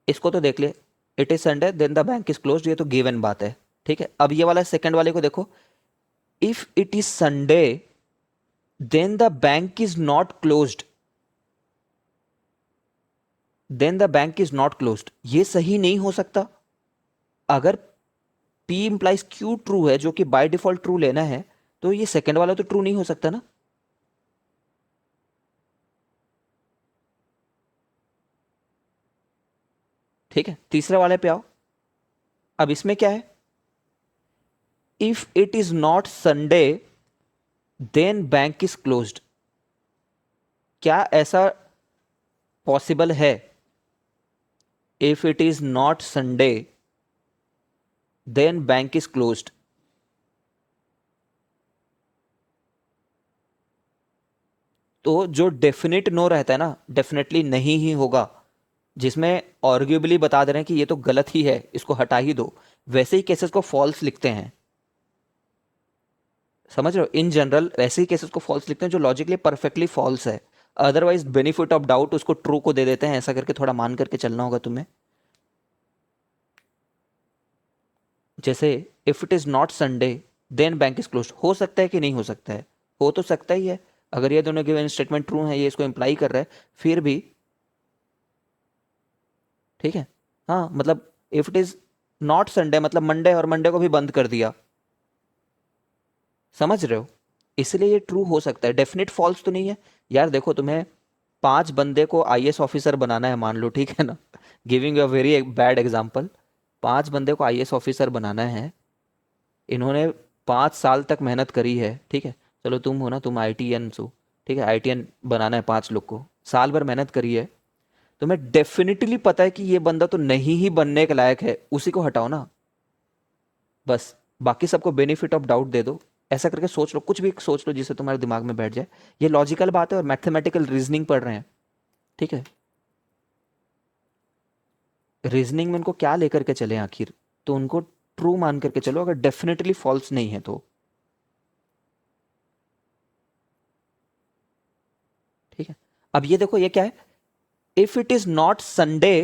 इसको तो देख ले, it is Sunday then the bank is closed, ये तो गिवन बात है। ठीक है, अब ये वाला सेकंड वाले को देखो, if it is Sunday then the bank is not closed, then the bank is not closed, ये सही नहीं हो सकता। अगर P इंप्लाइज Q ट्रू है, जो कि बाय डिफॉल्ट ट्रू लेना है, तो ये सेकंड वाला तो ट्रू नहीं हो सकता ना। ठीक है, तीसरे वाले पे आओ। अब इसमें क्या है, if it is not Sunday then bank is closed. क्या ऐसा पॉसिबल है? If it is not Sunday then bank is closed. तो जो डेफिनेट नो रहता है ना, डेफिनेटली नहीं ही होगा, जिसमें आर्ग्यूबली बता दे रहे हैं कि ये तो गलत ही है, इसको हटा ही दो, वैसे ही केसेस को फॉल्स लिखते हैं। समझ रहे हो, इन जनरल वैसे ही केसेस को फॉल्स लिखते हैं जो लॉजिकली परफेक्टली फॉल्स है। अदरवाइज बेनिफिट ऑफ डाउट उसको ट्रू को दे देते हैं, ऐसा करके थोड़ा मान करके चलना होगा तुम्हें। जैसे if it is not Sunday then bank is close, हो सकता है कि नहीं हो सकता है? हो तो सकता ही है, अगर ये दोनों गिवन स्टेटमेंट ट्रू है, ये इसको इंप्लाई कर रहा है, फिर भी ठीक है। हाँ मतलब if it is not Sunday मतलब मंडे, और मंडे को भी बंद कर दिया, समझ रहे हो, इसलिए ये ट्रू हो सकता है, डेफिनेट फॉल्स तो नहीं है। यार देखो, तुम्हें 5 बंदे को आईएएस ऑफिसर बनाना है, मान लो, ठीक है ना, giving you a very bad example. 5 बंदे को आईएएस ऑफिसर बनाना है, इन्होंने 5 साल तक मेहनत करी है, ठीक है। चलो तुम हो ना, तुम आईटीएन हो, ठीक है, आईटीएन बनाना है 5 लोग को, साल भर मेहनत करी है, तुम्हें डेफिनेटली पता है कि ये बंदा तो नहीं ही बनने के लायक है, उसी को हटाओ ना, बस। बाकी सबको बेनिफिट ऑफ डाउट दे दो। ऐसा करके सोच लो, कुछ भी सोच लो जिससे तुम्हारे दिमाग में बैठ जाए। ये लॉजिकल बात है और मैथमेटिकल रीजनिंग पढ़ रहे हैं, ठीक है। रीजनिंग में उनको क्या लेकर के चले आखिर, तो उनको ट्रू मान करके चलो, अगर डेफिनेटली फॉल्स नहीं है तो, ठीक है। अब ये देखो, ये क्या है, if it is not Sunday,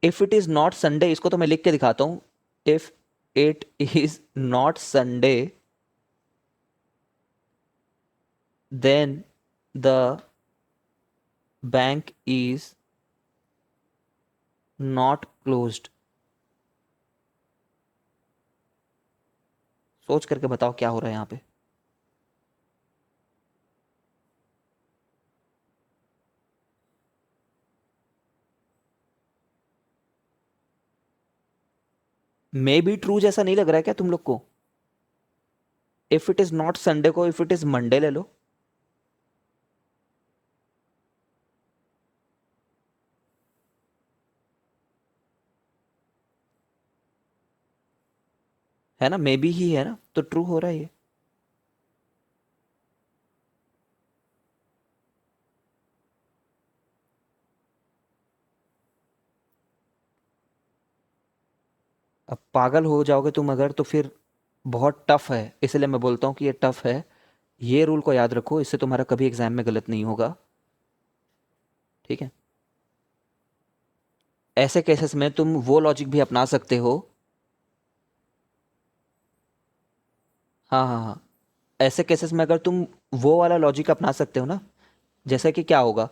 if it is not Sunday, इसको तो मैं लिख के दिखाता हूं। If it is not Sunday then the bank is not closed. सोच करके बताओ क्या हो रहा है यहां पे। मे बी ट्रू जैसा नहीं लग रहा है क्या तुम लोग को? If it is not Sunday को इफ इट इज मंडे ले लो। है ना, मे बी ही है ना, तो ट्रू हो रहा है ये। अब पागल हो जाओगे तुम अगर, तो फिर बहुत टफ है, इसलिए मैं बोलता हूँ कि ये टफ है। ये रूल को याद रखो, इससे तुम्हारा कभी एग्जाम में गलत नहीं होगा, ठीक है। ऐसे केसेस में तुम वो लॉजिक भी अपना सकते हो। हाँ हाँ हाँ, ऐसे केसेस में अगर तुम वो वाला लॉजिक अपना सकते हो ना, जैसे कि क्या होगा,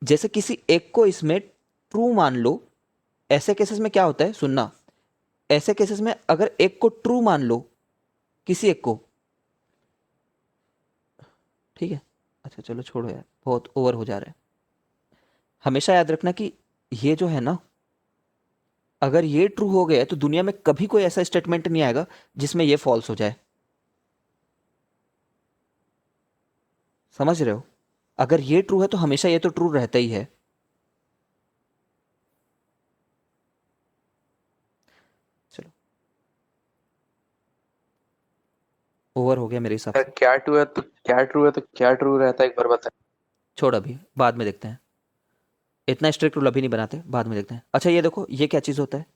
जैसे किसी एक को इसमें ट्रू मान लो। ऐसे केसेस में क्या होता है, सुनना, ऐसे केसेस में अगर एक को ट्रू मान लो, किसी एक को, ठीक है। अच्छा चलो छोड़ो यार, बहुत ओवर हो जा रहा है। हमेशा याद रखना कि ये जो है ना, अगर ये ट्रू हो गया तो दुनिया में कभी कोई ऐसा स्टेटमेंट नहीं आएगा जिसमें ये फॉल्स हो जाए। समझ रहे हो, अगर ये ट्रू है तो हमेशा ये तो ट्रू रहता ही है। चलो, ओवर हो गया मेरे हिसाब सर से। क्या ट्रू है तो क्या ट्रू है तो क्या ट्रू रहता है, एक बार बताएं। छोड़, अभी बाद में देखते हैं, इतना स्ट्रिक्ट रूल अभी नहीं बनाते, बाद में देखते हैं। अच्छा ये देखो, ये क्या चीज होता है,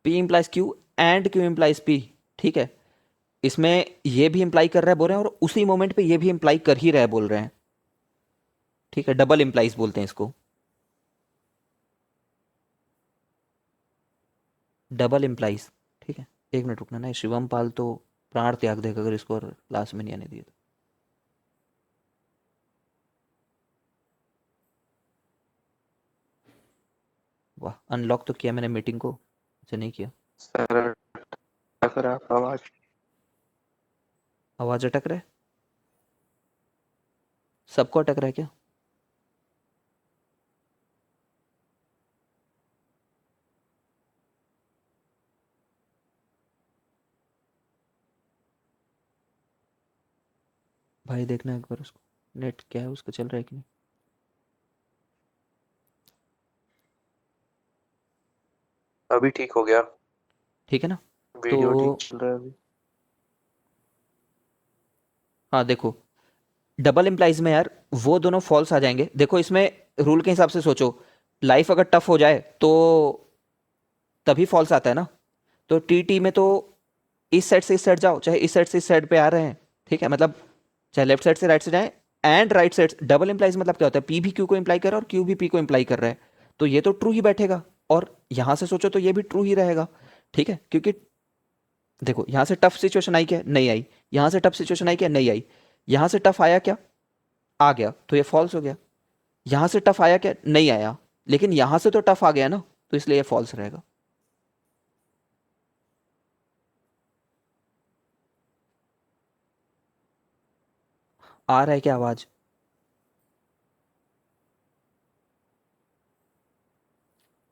P implies Q and Q implies P, ठीक है। इसमें ये भी इंप्लाई कर रहा है बोल रहे हैं, और उसी मोमेंट पे ये भी इंप्लाई कर ही रहा है बोल रहे हैं, ठीक है। डबल इंप्लाइज बोलते हैं इसको, डबल इंप्लाइज, ठीक है। एक मिनट रुकना ना, ये शिवम पाल तो प्राण त्याग देगा अगर इसको क्लास में नहीं आने दिए तो। वाह, अनलॉक तो किया मैंने मीटिंग को, अच्छा नहीं किया। सर सर आप आवाज आवाज अटक रहा है, सबको अटक रहा है क्या? भाई देखना एक बार उसको, नेट क्या है उसका, चल रहा है कि नहीं। अभी ठीक हो गया। ठीक है ना। तो वीडियो ठीक चल रहा है अभी। हाँ देखो, डबल इम्प्लाइज में यार वो दोनों फॉल्स आ जाएंगे। देखो इसमें रूल के हिसाब से सोचो, लाइफ अगर टफ हो जाए तो तभी फॉल्स आता है ना। तो टी टी में तो इस साइड से इस साइड जाओ, चाहे इस साइड से इस साइड पे आ रहे हैं, ठीक है, मतलब चाहे लेफ्ट साइड से राइट से जाए, and right side. Double implies मतलब क्या होता है, पी भी क्यू को इंप्लाई कर रहा है और क्यू भी पी को इंप्लाई कर रहा है, तो ये तो ट्रू ही बैठेगा। और यहां से सोचो तो ये भी ट्रू ही रहेगा, ठीक है, क्योंकि देखो यहां से टफ सिचुएशन आई क्या, नहीं आई। यहां से टफ सिचुएशन आई क्या, नहीं आई। यहां से टफ आया क्या, आ गया, तो ये फॉल्स हो गया। यहां से टफ आया क्या, नहीं आया, लेकिन यहां से तो टफ आ गया ना, तो इसलिए ये फॉल्स रहेगा। आ रहा है क्या आवाज।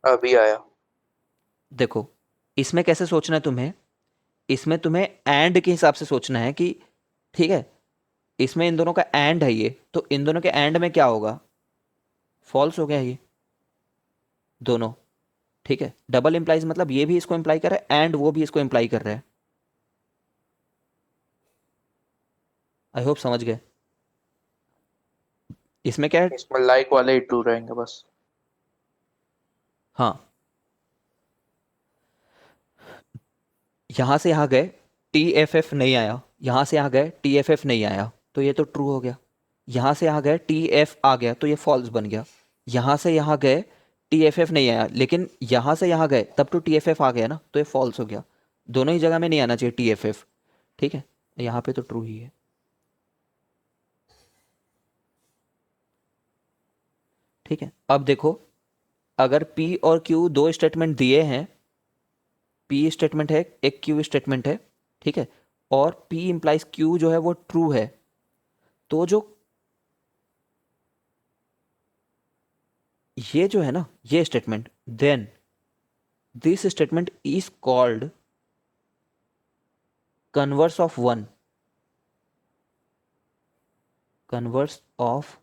अभी आया। देखो इसमें कैसे सोचना है तुम्हें, इसमें तुम्हें एंड के हिसाब से सोचना है कि, ठीक है, इसमें इन दोनों का एंड है ये, तो इन दोनों के एंड में क्या होगा, फॉल्स हो गया ये दोनों। ठीक है, डबल इंप्लाइज मतलब ये भी इसको इंप्लाई कर रहा है एंड वो भी इसको इंप्लाई कर रहा है। आई होप समझ गए। इसमें क्या है, इसमें लाइक वाले ही ट्रू रहेंगे बस। हाँ, यहां से यहां गए, टी एफ एफ नहीं आया, यहां से यहां गए टी एफ एफ नहीं आया, तो ये तो ट्रू हो गया। यहां से यहां गए टी एफ आ गया, तो ये फॉल्स बन गया। यहां से यहां गए टी एफ एफ नहीं आया, लेकिन यहां से यहां गए तब तो टी एफ एफ आ गया ना, तो ये फॉल्स हो गया। दोनों ही जगह में नहीं आना चाहिए टी एफ एफ, ठीक है, यहाँ पे तो ट्रू ही है। ठीक है, अब देखो, अगर P और Q दो स्टेटमेंट दिए हैं, P स्टेटमेंट है एक Q स्टेटमेंट है, ठीक है, और P इंप्लाइज Q जो है वो ट्रू है, तो जो ये जो है ना ये statement, then this statement is called converse of one, converse of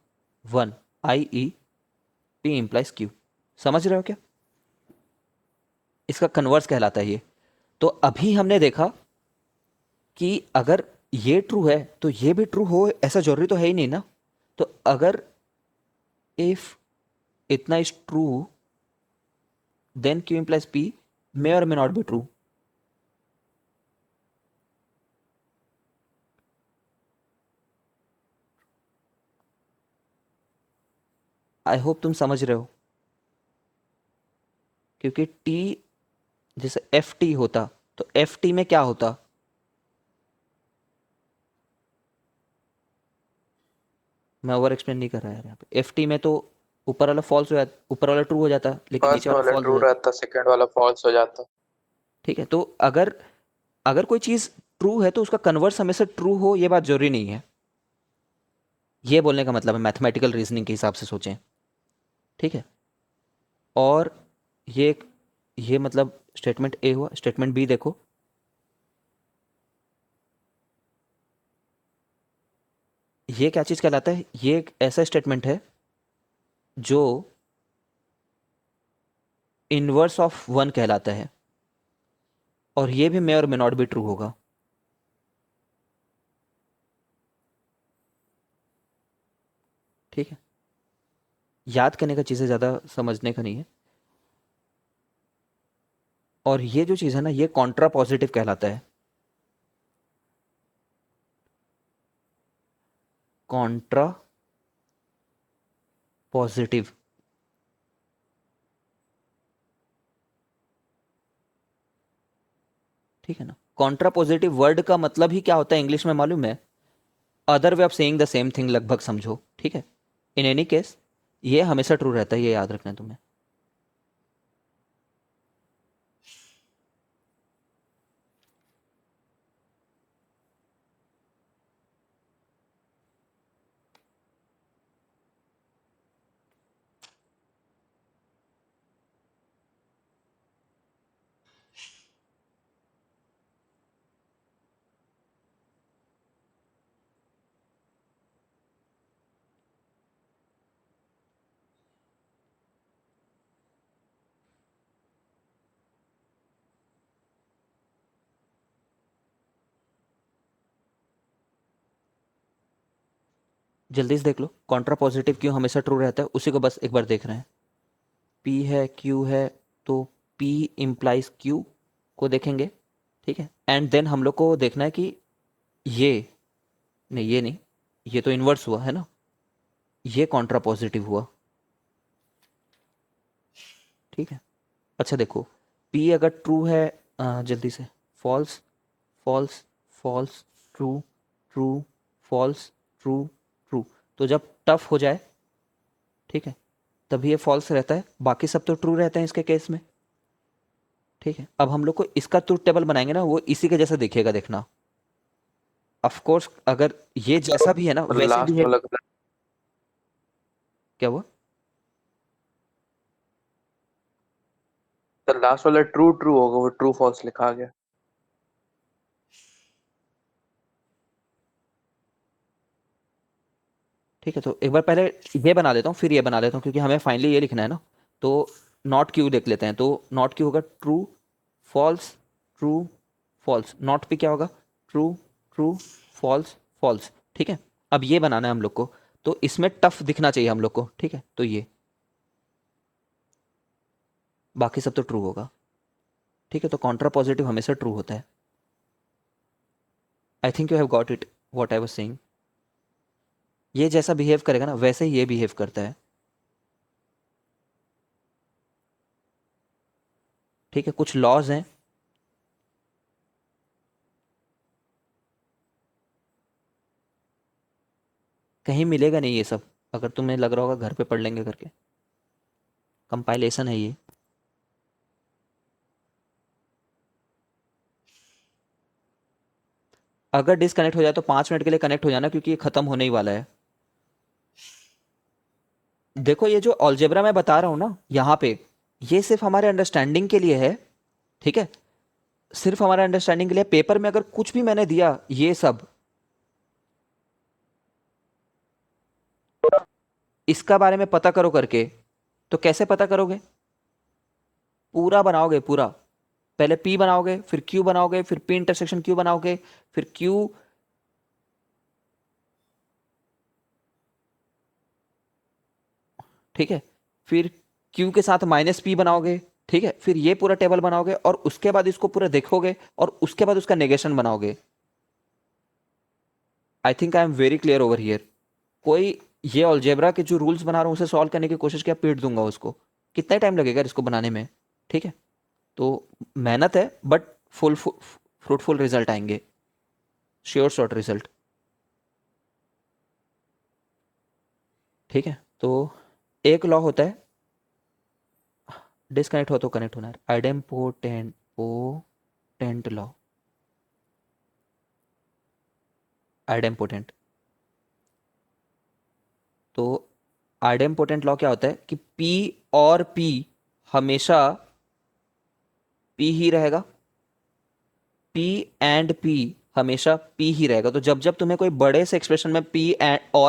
one, I E P implies Q। समझ रहे हो क्या, इसका कन्वर्स कहलाता है ये। तो अभी हमने देखा कि अगर ये ट्रू है तो ये भी ट्रू हो, ऐसा जरूरी तो है ही नहीं ना। तो अगर इफ इतना is true, then Q implies P may or may not be true। I hope तुम समझ रहे हो, क्योंकि T जैसे एफ टी होता, तो एफ टी में क्या होता, मैं ओवर एक्सप्लेन नहीं कर रहा यार यहाँ पे। एफ टी में तो ऊपर वाला फॉल्स हो जाता, ऊपर वाला ट्रू हो जाता, लेकिन नीचे फर्स्ट वाला वाला फॉल्स हो ट्रू जाता। रहता, सेकंड वाला फॉल्स हो जाता। ठीक है, तो अगर अगर कोई चीज ट्रू है तो उसका कन्वर्स हमेशा ट्रू हो, ये बात जरूरी नहीं है। ये बोलने का मतलब है मैथमेटिकल रीजनिंग के हिसाब से सोचें, ठीक है। और ये ये मतलब स्टेटमेंट ए हुआ। स्टेटमेंट बी देखो, ये क्या चीज कहलाता है, ये एक ऐसा स्टेटमेंट है जो इनवर्स ऑफ वन कहलाता है, और ये भी मे और मे नॉट भी ट्रू होगा। ठीक है, याद करने का चीज़ें ज़्यादा समझने का नहीं है। और ये जो चीज़ है ना ये कॉन्ट्रा पॉजिटिव कहलाता है, कॉन्ट्रा पॉजिटिव। ठीक है ना, कॉन्ट्रा पॉजिटिव वर्ड का मतलब ही क्या होता है इंग्लिश में मालूम है, other way of saying the same thing लगभग समझो, ठीक है। इन एनी केस ये हमेशा ट्रू रहता है, ये याद रखना है तुम्हें। जल्दी से देख लो, कॉन्ट्रा पॉजिटिव क्यों हमेशा ट्रू रहता है, उसी को बस एक बार देख रहे हैं। P है Q है, तो P इम्प्लाइज Q को देखेंगे, ठीक है। एंड देन हम लोग को देखना है कि ये नहीं, ये नहीं, ये तो इन्वर्स हुआ है ना, ये कॉन्ट्रा पॉजिटिव हुआ, ठीक है। अच्छा देखो, P अगर ट्रू है, जल्दी से, false false false, true true, false true true, तो जब टफ हो जाए, ठीक है, तभी ये फॉल्स रहता है, बाकी सब तो ट्रू रहते हैं इसके केस में, ठीक है। अब हम लोग को इसका ट्रूथ टेबल बनाएंगे ना, वो इसी के जैसा दिखेगा, देखना। ऑफ कोर्स अगर ये जैसा भी है ना वैसे भी लास्ट है। वाला क्या हुआ? तो लास्ट वाला ट्रू ट्रू होगा, वो ट्रू फॉल्स लिखा गया। ठीक है, तो एक बार पहले ये बना देता हूँ, फिर ये बना देता हूँ, क्योंकि हमें फाइनली ये लिखना है ना। तो नॉट क्यू देख लेते हैं, तो नॉट क्यू होगा true false true false, not पे क्या होगा, ट्रू ट्रू फॉल्स फॉल्स, ठीक है। अब ये बनाना है हम लोग को, तो इसमें टफ दिखना चाहिए हम लोग को, ठीक है, तो ये बाकी सब तो ट्रू होगा, ठीक है। तो कॉन्ट्रा पॉजिटिव हमेशा ट्रू होता है। आई think you have got it what I was saying. ये जैसा बिहेव करेगा ना वैसे ही ये बिहेव करता है, ठीक है। कुछ लॉज हैं, कहीं मिलेगा नहीं ये सब, अगर तुम्हें लग रहा होगा घर पे पढ़ लेंगे करके, कंपाइलेशन है ये। अगर डिसकनेक्ट हो जाए तो 5 मिनट के लिए कनेक्ट हो जाना, क्योंकि ये खत्म होने ही वाला है। देखो ये जो अलजेब्रा मैं बता रहा हूं ना यहाँ पे, ये सिर्फ हमारे अंडरस्टैंडिंग के लिए है, ठीक है, सिर्फ हमारे अंडरस्टैंडिंग के लिए। पेपर में अगर कुछ भी मैंने दिया ये सब, इसका बारे में पता करो करके, तो कैसे पता करोगे? पूरा बनाओगे पूरा, पहले P बनाओगे, फिर Q बनाओगे, फिर P इंटरसेक्शन Q बनाओगे, फिर Q, ठीक है, फिर Q के साथ -P बनाओगे, ठीक है, फिर ये पूरा टेबल बनाओगे, और उसके बाद इसको पूरा देखोगे, और उसके बाद उसका नेगेशन बनाओगे। I think I am very clear over here. कोई ये अलजेब्रा के जो रूल्स बना रहा हूँ उसे सॉल्व करने की कोशिश किया, पीट दूंगा उसको। कितना टाइम लगेगा इसको बनाने में, ठीक है। तो मेहनत है, बट फुल फ्रूटफुल रिजल्ट आएंगे, श्योर शॉर्ट रिजल्ट, ठीक है। तो एक लॉ होता है, डिस्कनेक्ट हो तो कनेक्ट होना है, आइडेम्पोटेंट पोटेंट लॉ, आइडेम्पोटेंट। तो आइडेम्पोटेंट लॉ क्या होता है कि P और P हमेशा P ही रहेगा, P एंड P हमेशा P ही रहेगा। तो जब जब तुम्हें कोई बड़े से एक्सप्रेशन में P और